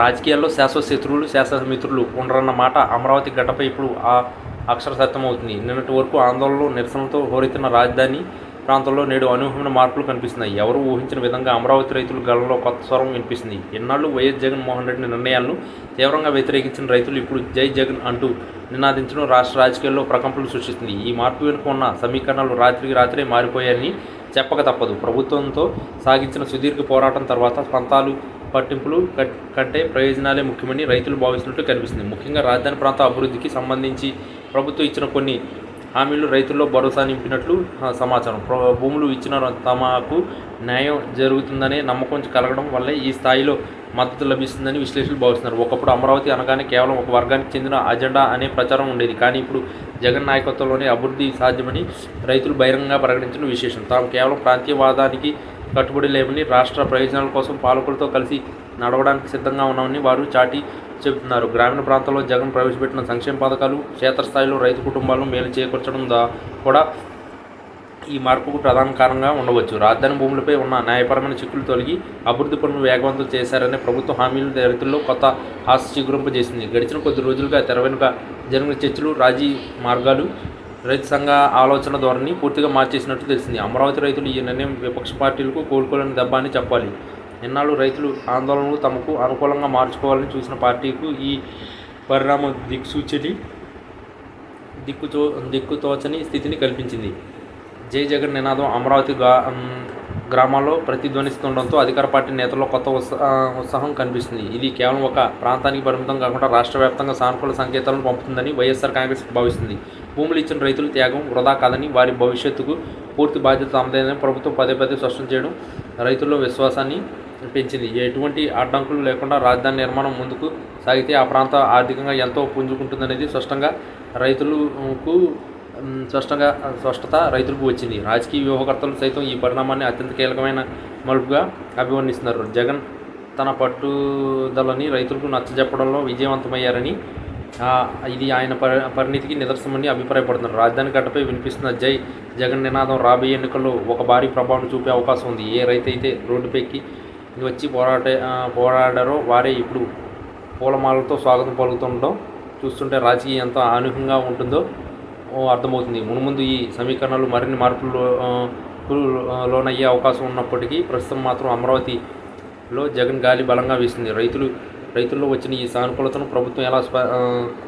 రాజకీయాల్లో శాశ్వత శత్రువులు, శాశ్వత మిత్రులు ఉండరన్న మాట అమరావతి ఘటపై ఇప్పుడు అక్షర సత్యం అవుతుంది. నిన్నటి వరకు ఆందోళనలు, నిరసనలతో హోరెత్తిన రాజధాని ప్రాంతంలో నేడు అనూహ్యమైన మార్పులు కనిపిస్తున్నాయి. ఎవరూ ఊహించిన విధంగా అమరావతి రైతుల గళంలో కొత్త స్వరం వినిపిస్తుంది. ఎన్నాళ్ళు వైఎస్ జగన్మోహన్ రెడ్డి నిర్ణయాలను తీవ్రంగా వ్యతిరేకించిన రైతులు ఇప్పుడు జై జగన్ అంటూ నినాదించడం రాష్ట్ర రాజకీయాల్లో ప్రకంపనలు సృష్టిస్తుంది. ఈ మార్పు వెనుక ఉన్న సమీకరణాలు రాత్రికి రాత్రే మారిపోయాయని చెప్పక తప్పదు. ప్రభుత్వంతో సాగించిన సుదీర్ఘ పోరాటం తర్వాత పంతాలు పట్టింపులు కంటే ప్రయోజనాలే ముఖ్యమని రైతులు భావిస్తున్నట్టు కనిపిస్తుంది. ముఖ్యంగా రాజధాని ప్రాంత అభివృద్ధికి సంబంధించి ప్రభుత్వం ఇచ్చిన కొన్ని హామీలు రైతుల్లో భరోసా నింపినట్లు సమాచారం. భూములు ఇచ్చిన తమకు న్యాయం జరుగుతుందనే నమ్మకం కలగడం వల్లే ఈ స్థాయిలో మద్దతు లభిస్తుందని విశ్లేషకులు భావిస్తున్నారు. ఒకప్పుడు అమరావతి అనగానే కేవలం ఒక వర్గానికి చెందిన అజెండా అనే ప్రచారం ఉండేది. కానీ ఇప్పుడు జగన్ నాయకత్వంలోనే అభివృద్ధి సాధ్యమని రైతులు బహిరంగంగా ప్రకటించడం విశేషం. తాము కేవలం ప్రాంతీయవాదానికి కట్టుబడి లేమని, రాష్ట్ర ప్రయోజనాల కోసం పాలకులతో కలిసి నడవడానికి సిద్ధంగా ఉన్నామని వారు చాటి చెబుతున్నారు. గ్రామీణ ప్రాంతాల్లో జగన్ ప్రవేశపెట్టిన సంక్షేమ పథకాలు క్షేత్రస్థాయిలో రైతు కుటుంబాలను మేలు చేకూర్చడం కూడా ఈ మార్పుకు ప్రధాన కారణంగా ఉండవచ్చు. రాజధాని భూములపై ఉన్న న్యాయపరమైన చిక్కులు తొలగి అభివృద్ధి పనులు వేగవంతం చేశారనే ప్రభుత్వ హామీలు రైతుల్లో కొత్త ఆశ చిగురింపజేసింది. గడిచిన కొద్ది రోజులుగా తెర వెనుక జరిగిన చర్చలు, రాజీ మార్గాలు రైతు సంఘ ఆలోచన ధోరణి పూర్తిగా మార్చేసినట్టు తెలిసింది. అమరావతి రైతులు ఈ నిర్ణయం విపక్ష పార్టీలకు కోలుకోలేని దెబ్బ అని చెప్పాలి. ఎన్నాళ్ళు రైతులు ఆందోళనలు తమకు అనుకూలంగా మార్చుకోవాలని చూసిన పార్టీకు ఈ పరిణామం దిక్కుతోచని స్థితిని కల్పించింది. జై జగన్ నినాదం అమరావతి గ్రామాల్లో ప్రతిధ్వనిస్తుండడంతో అధికార పార్టీ నేతల్లో కొత్త ఉత్సాహం కనిపిస్తుంది. ఇది కేవలం ఒక ప్రాంతానికి పరిమితం కాకుండా రాష్ట్ర వ్యాప్తంగా సానుకూల సంకేతాలను పంపుతుందని వైఎస్ఆర్ కాంగ్రెస్ భావిస్తుంది. భూములు ఇచ్చిన రైతుల త్యాగం వృధా కాదని, వారి భవిష్యత్తుకు పూర్తి బాధ్యత తమదేనని ప్రభుత్వం పదే స్పష్టం చేయడం రైతుల్లో విశ్వాసాన్ని పెంచింది. ఎటువంటి అడ్డంకులు లేకుండా రాజధాని నిర్మాణం ముందుకు సాగితే ఆ ప్రాంత ఆర్థికంగా ఎంతో పుంజుకుంటుందనేది స్పష్టత రైతులకు వచ్చింది. రాజకీయ వ్యూహకర్తలు సైతం ఈ పరిణామాన్ని అత్యంత కీలకమైన మలుపుగా అభివర్ణిస్తున్నారు. జగన్ తన పట్టుదలని రైతులకు నచ్చజెప్పడంలో విజయవంతమయ్యారని, ఇది ఆయన పరిణితికి నిదర్శనమని అభిప్రాయపడుతున్నారు. రాజధాని ఘటపై వినిపిస్తున్న జై జగన్ నినాదం రాబోయే ఎన్నికల్లో ఒక భారీ ప్రభావం చూపే అవకాశం ఉంది. ఏ రైతు అయితే రోడ్డుపైకి వచ్చి పోరాడారో వారే ఇప్పుడు పూలమాలతో స్వాగతం పలుకుతుండడం చూస్తుంటే రాజకీయం ఎంత అనూహ్యంగా ఉంటుందో అర్థమవుతుంది. మున్ముందు ఈ సమీకరణాలు మరిన్ని లోనయ్యే అవకాశం ఉన్నప్పటికీ ప్రస్తుతం మాత్రం అమరావతిలో జగన్ గాలి బలంగా వీస్తుంది. రైతుల్లో వచ్చిన ఈ సానుకూలతను ప్రభుత్వం ఎలా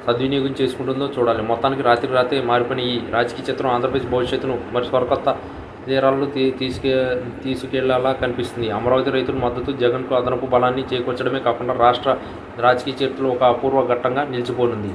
సద్వినియోగం చేసుకుంటుందో చూడాలి. మొత్తానికి రాత్రే మారిపోయిన ఈ రాజకీయ చిత్రం ఆంధ్రప్రదేశ్ భవిష్యత్తును మరి సరికొత్త తీరాల్లో తీసుకెళ్లేలా కనిపిస్తుంది. అమరావతి రైతుల మద్దతు జగన్కు అదనపు బలాన్ని చేకూర్చడమే కాకుండా రాష్ట్ర రాజకీయ చరిత్రలో ఒక అపూర్వ ఘట్టంగా నిలిచిపోనుంది.